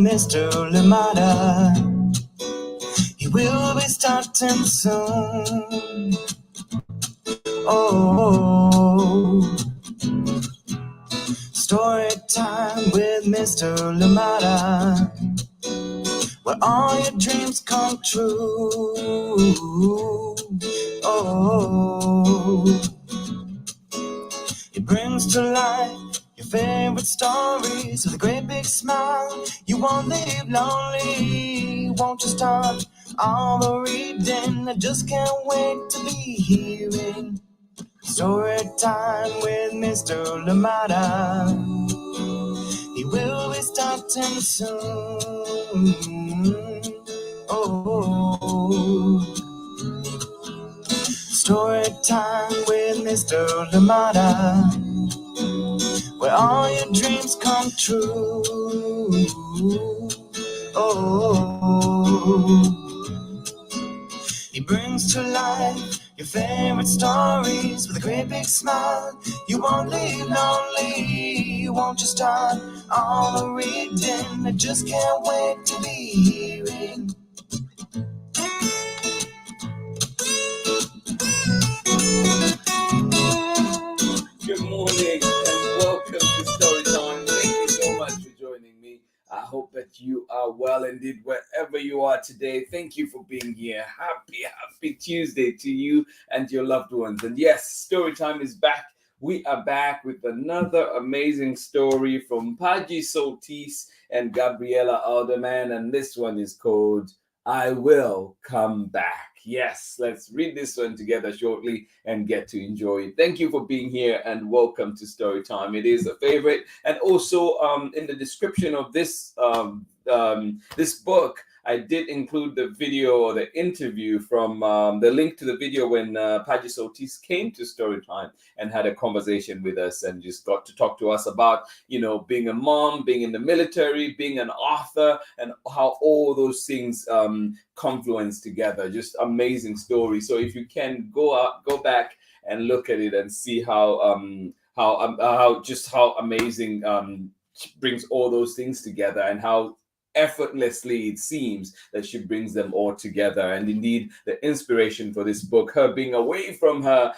Mr. Lamada. He will be starting soon. Oh, story time with Mr. Lamada, where all your dreams come true. Oh, he brings to life your favorite stories with a great big smile. You won't live lonely. Won't you start all the reading? I just can't wait to be hearing story time with Mr. Lamada. He will be starting soon. Oh, story time with Mr. Lamada, where all your dreams come true. Oh, he brings to life your favorite stories with a great big smile. You won't leave lonely. You won't just start all the reading. I just can't wait to be hearing. Good morning and welcome to Storytime. Thank you so much for joining me. I hope that you are well indeed wherever you are today. Thank you for being here. Happy Tuesday to you and your loved ones. And yes, Storytime is back. We are back with another amazing story from PADGY Soltis and Gabriella Aldeman. And this one is called I Will Come Back. Yes, let's read this one together shortly and get to enjoy it. Thank you for being here and welcome to Storytime. It is a favorite. And also in the description of this this book, I did include the video or the interview from the link to the video when PADGY Soltis came to Storytime and had a conversation with us and just got to talk to us about, you know, being a mom, being in the military, being an author, and how all those things confluence together. Just amazing story. So if you can go back and look at it and see how amazing brings all those things together and how effortlessly it seems that she brings them all together. And indeed the inspiration for this book, her being away from her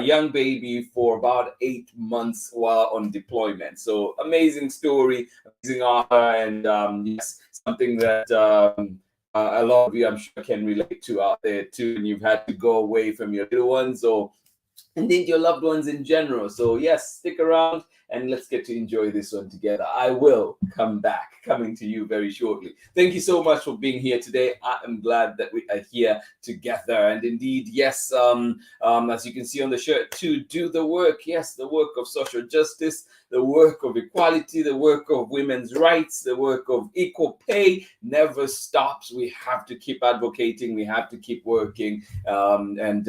young baby for about 8 months while on deployment. So amazing story, amazing author, and yes, something that a lot of you I'm sure can relate to out there too, and you've had to go away from your little ones or indeed your loved ones in general. So yes, stick around and let's get to enjoy this one together. I will come back, coming to you very shortly. Thank you so much for being here today. I am glad that we are here together. And indeed, yes, as you can see on the shirt too, do the work. Yes, the work of social justice, the work of equality, the work of women's rights, the work of equal pay never stops. We have to keep advocating. We have to keep working. And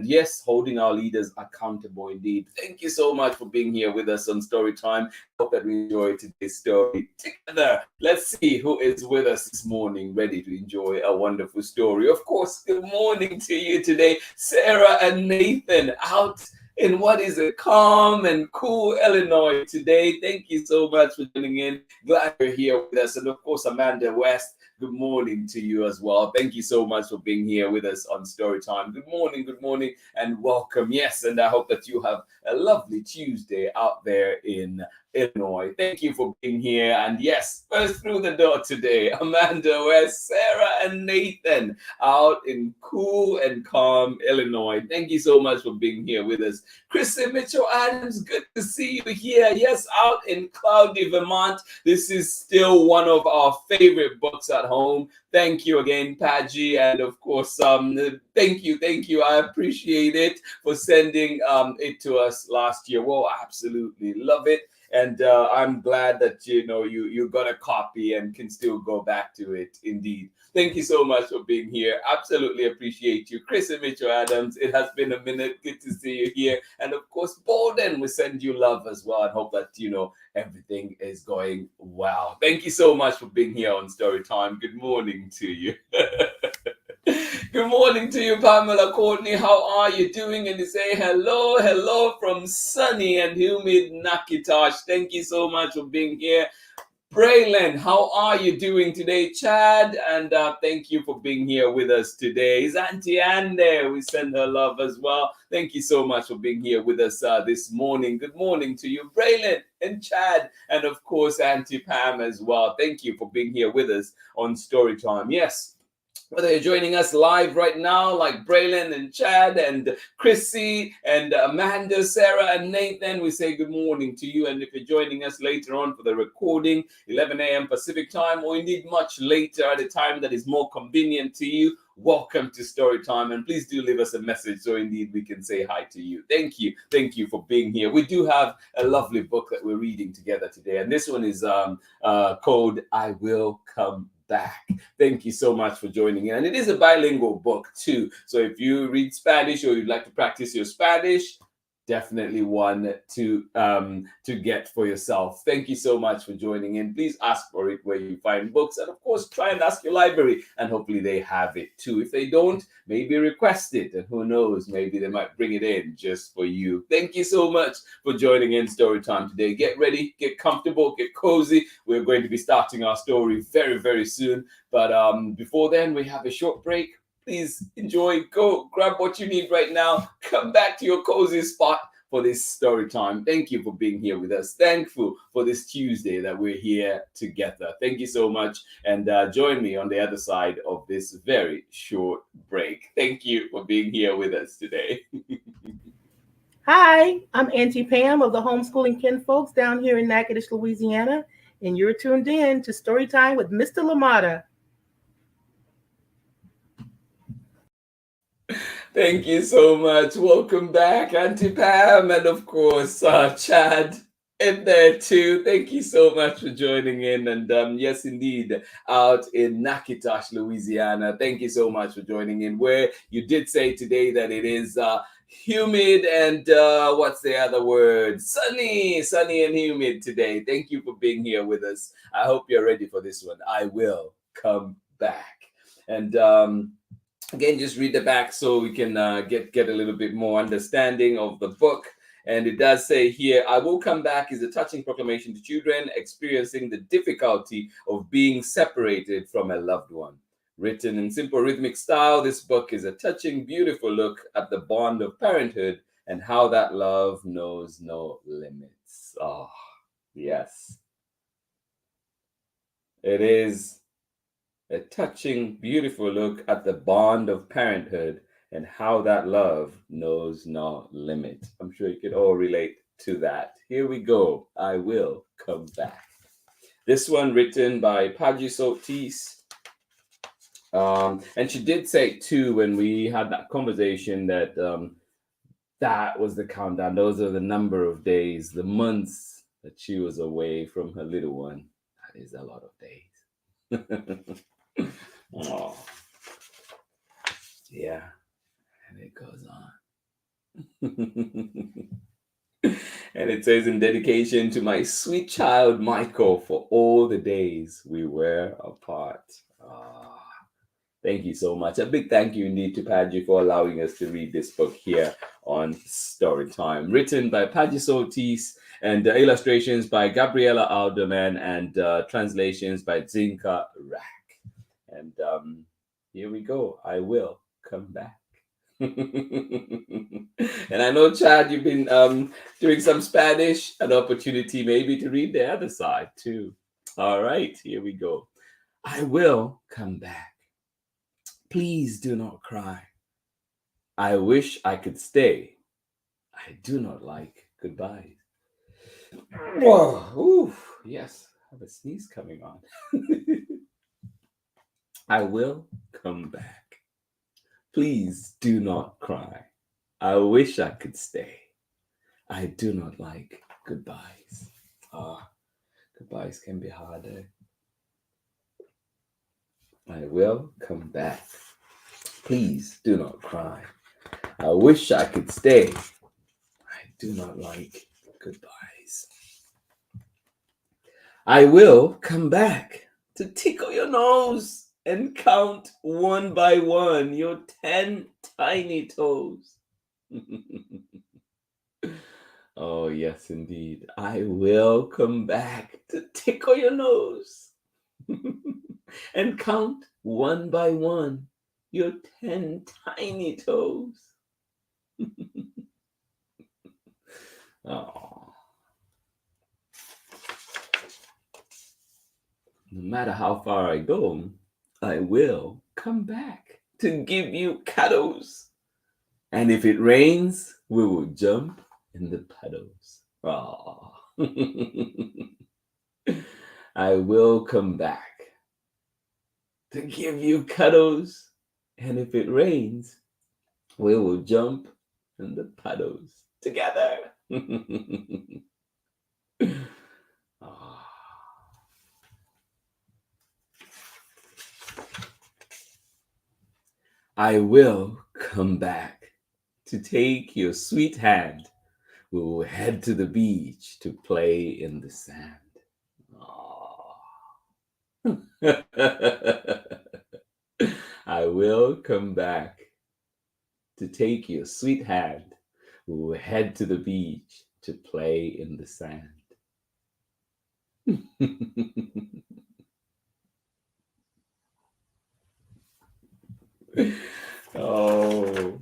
yes, holding our leaders accountable indeed. Thank you so much for being here with us on Storytime. Hope that we enjoy today's story together. Let's see who is with us this morning, ready to enjoy a wonderful story. Of course, good morning to you today, Sarah and Nathan, out in what is a calm and cool Illinois today. Thank you so much for tuning in. Glad you're here with us. And of course, Amanda West, good morning to you as well. Thank you so much for being here with us on Storytime. Good morning, and welcome. Yes, and I hope that you have a lovely Tuesday out there in Illinois. Thank you for being here. And yes, first through the door today, Amanda West, Sarah, and Nathan out in cool and calm Illinois. Thank you so much for being here with us. Chrissy Mitchell Adams, good to see you here. Yes, out in cloudy Vermont. This is still one of our favorite books at home. Thank you again, PADGY, and of course, thank you. I appreciate it for sending it to us last year. Well, absolutely love it. And I'm glad that you got a copy and can still go back to it. Indeed. Thank you so much for being here. Absolutely appreciate you. Chris and Mitchell Adams, it has been a minute. Good to see you here. And of course, Bolden, we send you love as well and hope that, everything is going well. Thank you so much for being here on Storytime. Good morning to you. Good morning to you, Pamela Courtney. How are you doing? And you say hello from sunny and humid Nakitosh. Thank you so much for being here. Braylon, how are you doing today, Chad? And thank you for being here with us today. Is Auntie Anne there? We send her love as well. Thank you so much for being here with us this morning. Good morning to you, Braylon and Chad, and of course, Auntie Pam as well. Thank you for being here with us on Storytime. Yes. Whether you're joining us live right now, like Braylon and Chad and Chrissy and Amanda, Sarah and Nathan, we say good morning to you. And if you're joining us later on for the recording, 11 a.m. Pacific time, or indeed much later at a time that is more convenient to you, welcome to Storytime. And please do leave us a message so indeed we can say hi to you. Thank you. Thank you for being here. We do have a lovely book that we're reading together today. And this one is called I Will Come Back. Thank you so much for joining in. And it is a bilingual book too. So if you read Spanish or you'd like to practice your Spanish, definitely one to get for yourself. Thank you so much for joining in. Please ask for it where you find books, and of course try and ask your library, and hopefully they have it too. If they don't, maybe request it, and who knows, maybe they might bring it in just for you. Thank you so much for joining in Storytime today. Get ready, get comfortable, get cozy. We're going to be starting our story very, very soon, but before then we have a short break. Please enjoy, go grab what you need right now, come back to your cozy spot for this story time. Thank you for being here with us. Thankful for this Tuesday that we're here together. Thank you so much, and join me on the other side of this very short break. Thank you for being here with us today. Hi, I'm Auntie Pam of the Homeschooling Kinfolks down here in Natchitoches, Louisiana, and you're tuned in to Storytime with Mr. LaMotta. Thank you so much. Welcome back, Auntie Pam, and of course, Chad in there too. Thank you so much for joining in. And yes, indeed, out in Natchitoches, Louisiana. Thank you so much for joining in. Where you did say today that it is humid and what's the other word? Sunny and humid today. Thank you for being here with us. I hope you're ready for this one. I will come back. And again, just read the back so we can get a little bit more understanding of the book. And it does say here, I Will Come Back is a touching proclamation to children experiencing the difficulty of being separated from a loved one. Written in simple rhythmic style, this book is a touching, beautiful look at the bond of parenthood and how that love knows no limits. Oh, yes. It is a touching, beautiful look at the bond of parenthood and how that love knows no limit. I'm sure you can all relate to that. Here we go. I Will Come Back. This one written by PADGY SOLTIS. And she did say too, when we had that conversation, that that was the countdown. Those are the number of days, the months that she was away from her little one. That is a lot of days. Oh, yeah, and it goes on. And it says, in dedication to my sweet child Michael for all the days we were apart. Ah, thank you so much. A big thank you indeed to Padgy for allowing us to read this book here on Storytime. Written by PADGY SOLTIS, and illustrations by Gabriella Aldeman, and translations by DZVINKA RAK. And here we go. I will come back. And I know, Chad, you've been doing some Spanish, an opportunity maybe to read the other side too. All right, here we go. I will come back. Please do not cry. I wish I could stay. I do not like goodbyes. Whoa, ooh, yes, I have a sneeze coming on. I will come back. Please do not cry. I wish I could stay. I do not like goodbyes. Goodbyes can be harder. I will come back. Please do not cry. I wish I could stay. I do not like goodbyes. I will come back to tickle your nose and count one by one your 10 tiny toes. Oh, yes, indeed. I will come back to tickle your nose and count one by one your 10 tiny toes. Oh. No matter how far I go, I will come back to give you cuddles. And if it rains, we will jump in the puddles. Oh. I will come back to give you cuddles. And if it rains, we will jump in the puddles together. Oh. I will come back to take your sweet hand. We will head to the beach to play in the sand. Aw. I will come back to take your sweet hand. We will head to the beach to play in the sand. Oh,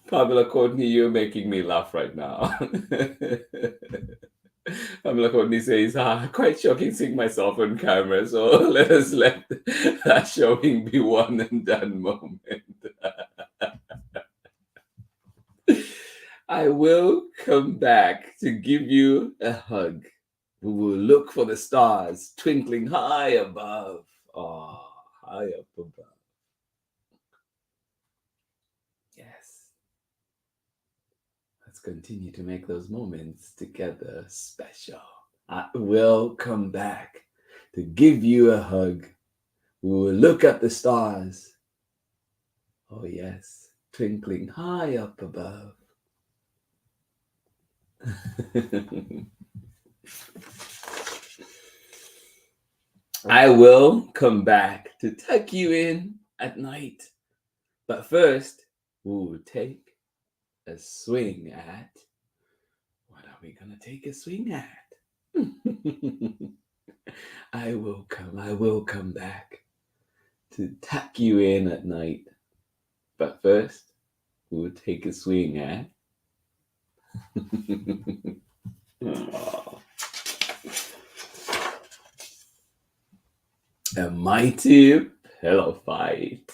Pamela Courtney, you're making me laugh right now. Pamela Courtney says, quite shocking seeing myself on camera, so let us let that showing be one and done moment. I will come back to give you a hug. We will look for the stars twinkling high above. Oh, high up above. Yes. Let's continue to make those moments together special. I will come back to give you a hug. We will look at the stars. Oh, yes, twinkling high up above. I will come back to tuck you in at night. But first, we will take a swing at. What are we going to take a swing at? I will come back to tuck you in at night. But first, we'll take a swing at. A mighty pillow fight.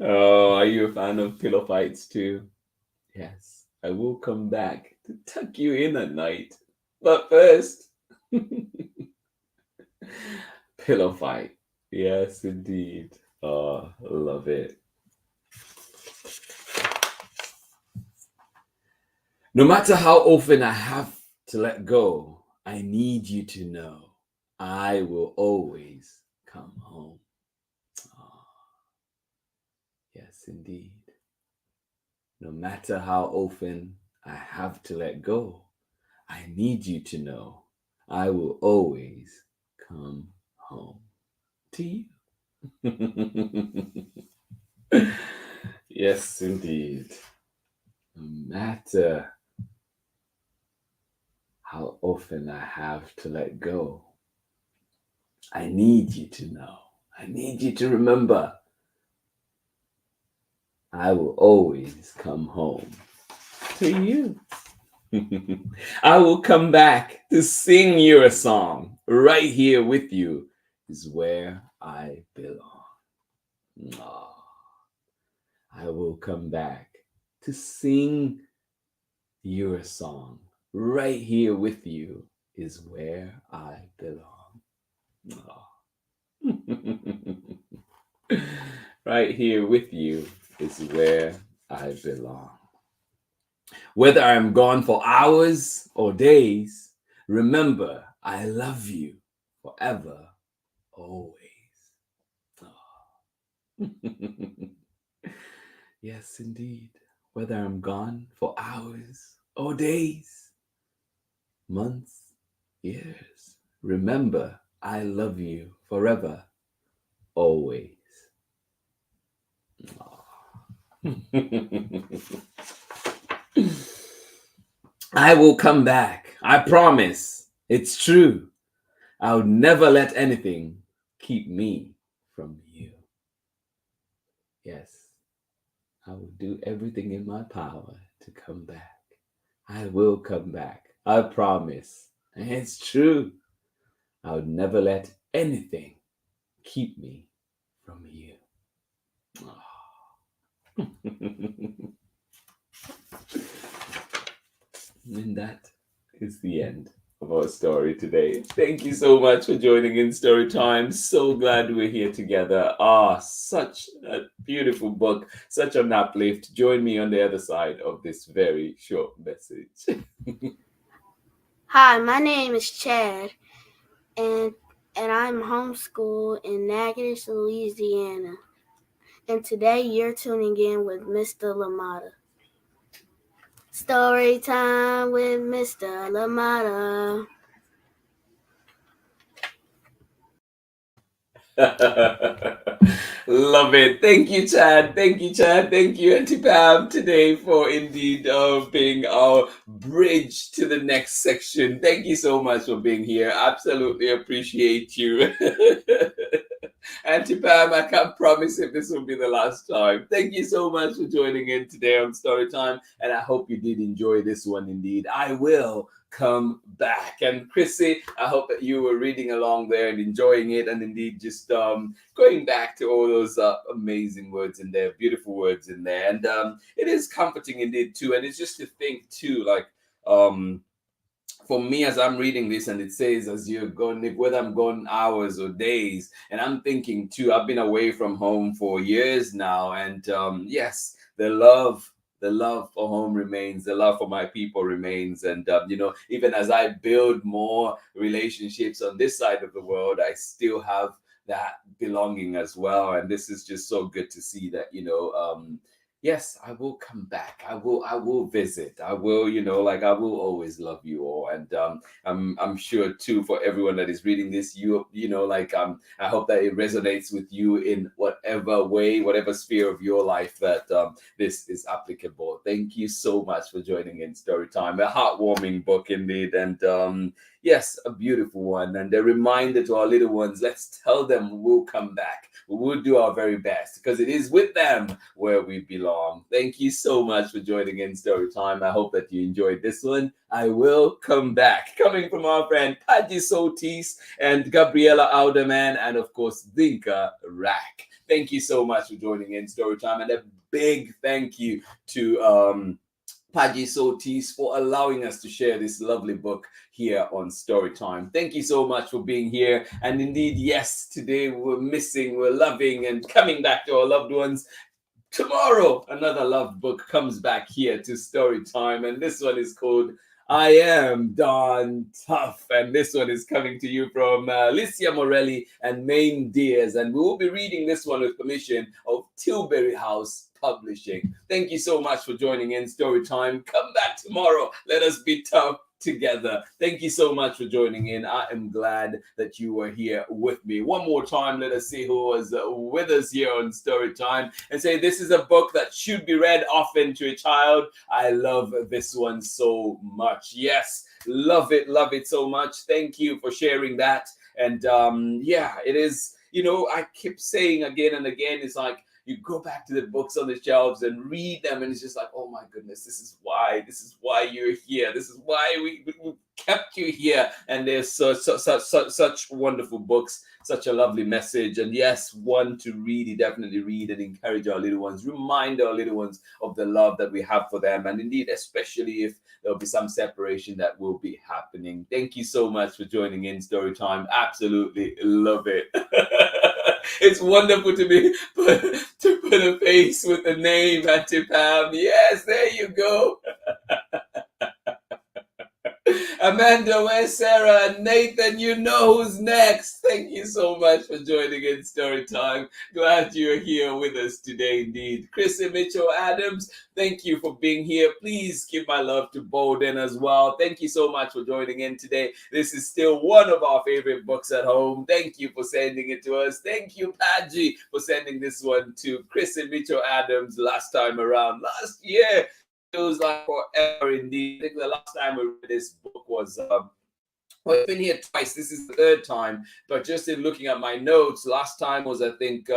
Oh, are you a fan of pillow fights too? Yes, I will come back to tuck you in at night. But first, pillow fight. Yes, indeed. Oh, love it. No matter how often I have to let go, I need you to know I will always come home. Oh, yes, indeed. No matter how often I have to let go, I need you to know I will always come home to you. Yes, indeed. No matter how often I have to let go, I need you to know. I need you to remember I will always come home to you. I will come back to sing you a song. Right here with you is where I belong. Oh, I will come back to sing you a song. Right here with you is where I belong. Oh. Right here with you is where I belong. Whether I'm gone for hours or days, remember I love you forever, always. Oh. Yes, indeed. Whether I'm gone for hours or days, months, years, remember I love you forever, always. Oh. I will come back. I promise. It's true. I'll never let anything keep me from you. Yes, I will do everything in my power to come back. I will come back. I promise. And it's true. I'll never let anything keep me from you. And that is the end of our story today. Thank you so much for joining in Story Time. So glad we're here together. Such a beautiful book, such an uplift. Join me on the other side of this very short message. Hi, my name is Chad, and I'm homeschooled in Natchitoches, Louisiana. And today you're tuning in with Mr. LaMotta. Story time with Mr. LaMotta. Love it. Thank you, Chad. Thank you, Chad. Thank you, Auntie Pam, today for indeed being our bridge to the next section. Thank you so much for being here. Absolutely appreciate you. Auntie Pam, I can't promise if this will be the last time. Thank you so much for joining in today on Storytime, and I hope you did enjoy this one indeed. I will come back. And Chrissy, I hope that you were reading along there and enjoying it, and indeed just going back to all those amazing words in there, beautiful words in there. And it is comforting indeed too, and it's just to think too, like for me, as I'm reading this, and it says, as you're gone, whether I'm gone hours or days, and I'm thinking too, I've been away from home for years now, and yes, the love for home remains, the love for my people remains, and even as I build more relationships on this side of the world, I still have that belonging as well, and this is just so good to see that yes, I will come back. I will visit. I will, I will always love you all. And I'm sure too, for everyone that is reading this, I hope that it resonates with you in whatever way, whatever sphere of your life that this is applicable. Thank you so much for joining in Storytime. A heartwarming book indeed. And yes, a beautiful one. And a reminder to our little ones, let's tell them we'll come back. We will do our very best because it is with them where we belong. Thank you so much for joining in Storytime. I hope that you enjoyed this one. I will come back. Coming from our friend PADGY Soltis and Gabriella Aldeman, and of course, DZVINKA RAK. Thank you so much for joining in Storytime, and a big thank you to PADGY Soltis for allowing us to share this lovely book here on Storytime. Thank you so much for being here. And indeed, yes, today we're missing, we're loving, and coming back to our loved ones. Tomorrow, another love book comes back here to Storytime, and this one is called I Am Darn Tough, and this one is coming to you from Licia Morelli and Maine Diaz, and we will be reading this one with permission of Tilbury House Publishing. Thank you so much for joining in Storytime. Come back tomorrow. Let us be tough together. Thank you so much for joining in. I am glad that you were here with me. One more time, let us see who was with us here on Storytime and say this is a book that should be read often to a child. I love this one so much. Yes, love it so much. Thank you for sharing that. And yeah, it is, I keep saying again and again, it's like you go back to the books on the shelves and read them, and it's just like, oh my goodness, this is why you're here. This is why we kept you here. And there's such wonderful books, such a lovely message. And yes, one to really definitely read and encourage our little ones, remind our little ones of the love that we have for them. And indeed, especially if there'll be some separation that will be happening. Thank you so much for joining in Storytime. Absolutely love it. It's wonderful to put a face with a name, Auntie Pam. Yes, there you go. Amanda, where's Sarah? And Nathan, you know who's next. Thank you so much for joining in Story Time. Glad you're here with us today indeed. Chrissy Mitchell Adams, thank you for being here. Please give my love to Bolden as well. Thank you so much for joining in today. This is still one of our favorite books at home. Thank you for sending it to us. Thank you, Padgy, for sending this one to Chrissy Mitchell Adams last time around. Last year, feels like forever indeed. I think the last time we read this book was well, it's been here twice. This is the third time, but just in looking at my notes, last time was, I think,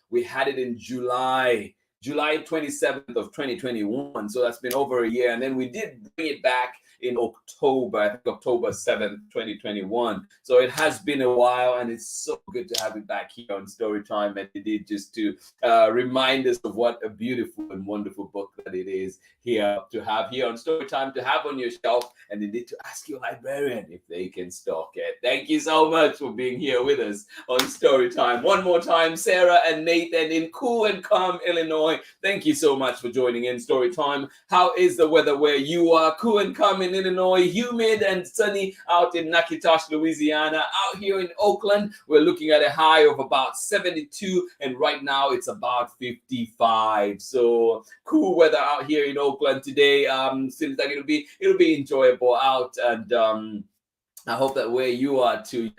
we had it in July 27th of 2021. So that's been over a year. And then we did bring it back in October, I think October 7th, 2021. So it has been a while, and it's so good to have it back here on Storytime, and indeed just to remind us of what a beautiful and wonderful book that it is here to have here on Storytime, to have on your shelf, and indeed to ask your librarian if they can stock it. Thank you so much for being here with us on Storytime. One more time, Sarah and Nathan in cool and calm Illinois, thank you so much for joining in Storytime. How is the weather where you are? Cool and calm in Illinois, humid and sunny out in Natchitoches, Louisiana. Out here in Oakland, we're looking at a high of about 72, and right now it's about 55. So cool weather out here in Oakland today. Seems like it'll be enjoyable out, and I hope that where you are to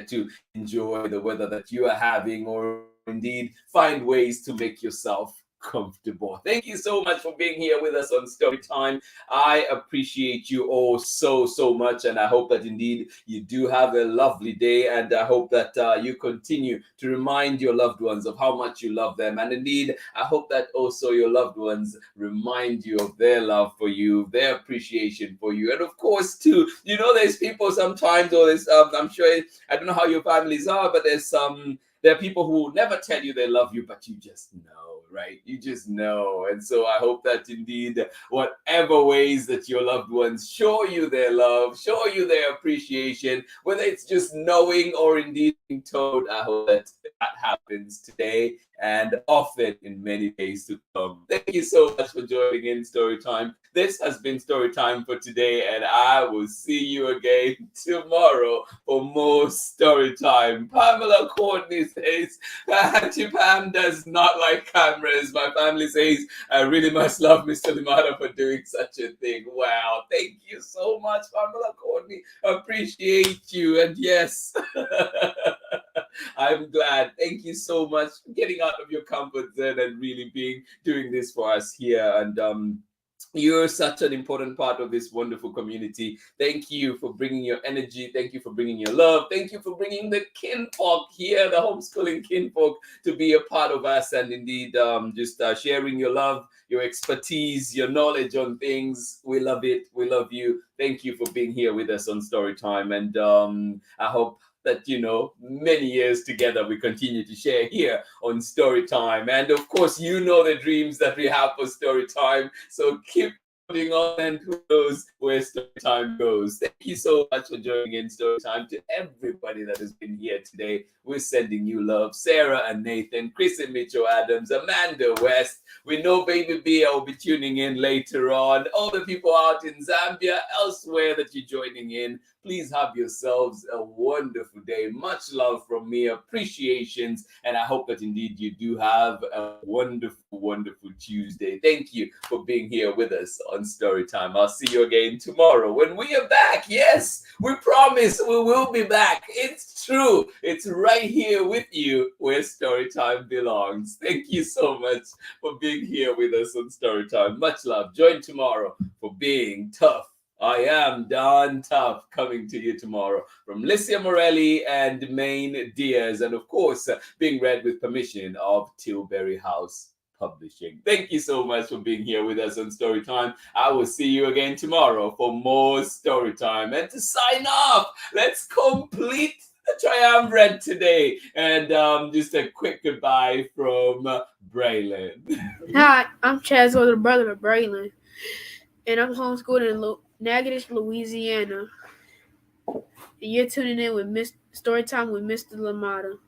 enjoy the weather that you are having, or indeed find ways to make yourself comfortable. Thank you so much for being here with us on Storytime. I appreciate you all so much, and I hope that indeed you do have a lovely day, and I hope that you continue to remind your loved ones of how much you love them, and indeed I hope that also your loved ones remind you of their love for you, their appreciation for you. And of course too, you know, there's people sometimes, or there's I'm sure, I don't know how your families are, but there are people who will never tell you they love you, but you just know, right? You just know. And so I hope that indeed, whatever ways that your loved ones show you their love, show you their appreciation, whether it's just knowing or indeed being told, I hope that happens today and often in many days to come. Thank you so much for joining in Storytime. This has been Storytime for today, and I will see you again tomorrow for more Storytime. Pamela Courtney says, Auntie Pam does not like cameras. My family says, I really must love Mr. Limata for doing such a thing. Wow, thank you so much, Pamela Courtney. Appreciate you. And yes, I'm glad. Thank you so much for getting out of your comfort zone and really doing this for us here. And you're such an important part of this wonderful community. Thank you for bringing your energy. Thank you for bringing your love. Thank you for bringing the kinfolk here, the homeschooling kinfolk, to be a part of us, and indeed just sharing your love, your expertise, your knowledge on things. We love it. We love you. Thank you for being here with us on Storytime. And I hope that, you know, many years together we continue to share here on Storytime. And of course, you know the dreams that we have for Storytime. So keep holding on, and who knows where Storytime goes. Thank you so much for joining in Storytime. To everybody that has been here today, we're sending you love. Sarah and Nathan, Chris and Mitchell Adams, Amanda West. We know Baby B will be tuning in later on. All the people out in Zambia, elsewhere that you're joining in, please have yourselves a wonderful day. Much love from me, appreciations, and I hope that indeed you do have a wonderful, wonderful Tuesday. Thank you for being here with us on Storytime. I'll see you again tomorrow when we are back. Yes, we promise we will be back. It's true. It's right here with you where Storytime belongs. Thank you so much for being here with us on Storytime. Much love. Join tomorrow for Being Tough. I am Don Tough, coming to you tomorrow from Licia Morelli and Maine Diaz, and of course, being read with permission of Tilbury House Publishing. Thank you so much for being here with us on Storytime. I will see you again tomorrow for more Storytime. And to sign off, let's complete the triumvirate today. And just a quick goodbye from Braylon. Hi, I'm Chad's older brother, Braylon, and I'm homeschooled in Natchitoches, Louisiana. And you're tuning in with Storytime with Mr. Lamata.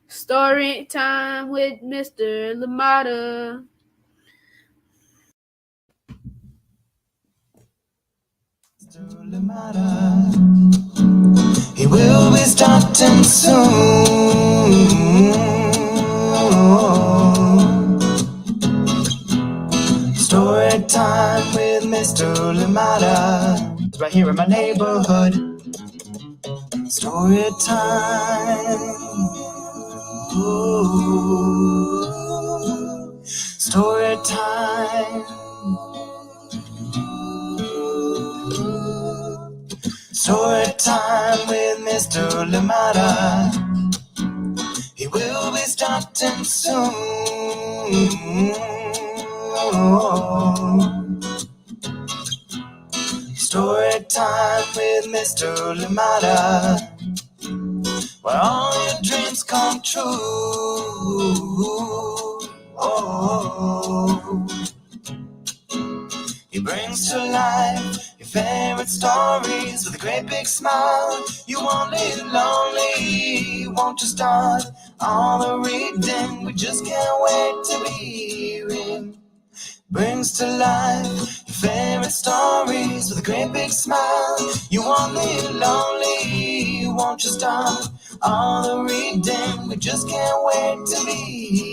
Storytime with Mr. Lamata. Mr. Lamada, he will be starting soon. Story time with Mr. Lamada, right here in my neighborhood. Story time. Ooh. Story time. Story time with Mr. Lamada. He will be starting soon. Story time with Mr. Lamada, where all your dreams come true. He brings to life your favorite stories with a great big smile. You won't live lonely, won't you start all the reading? We just can't wait to be hearing. Brings to life your favorite stories with a great big smile. You won't live lonely, won't you start all the reading? We just can't wait to be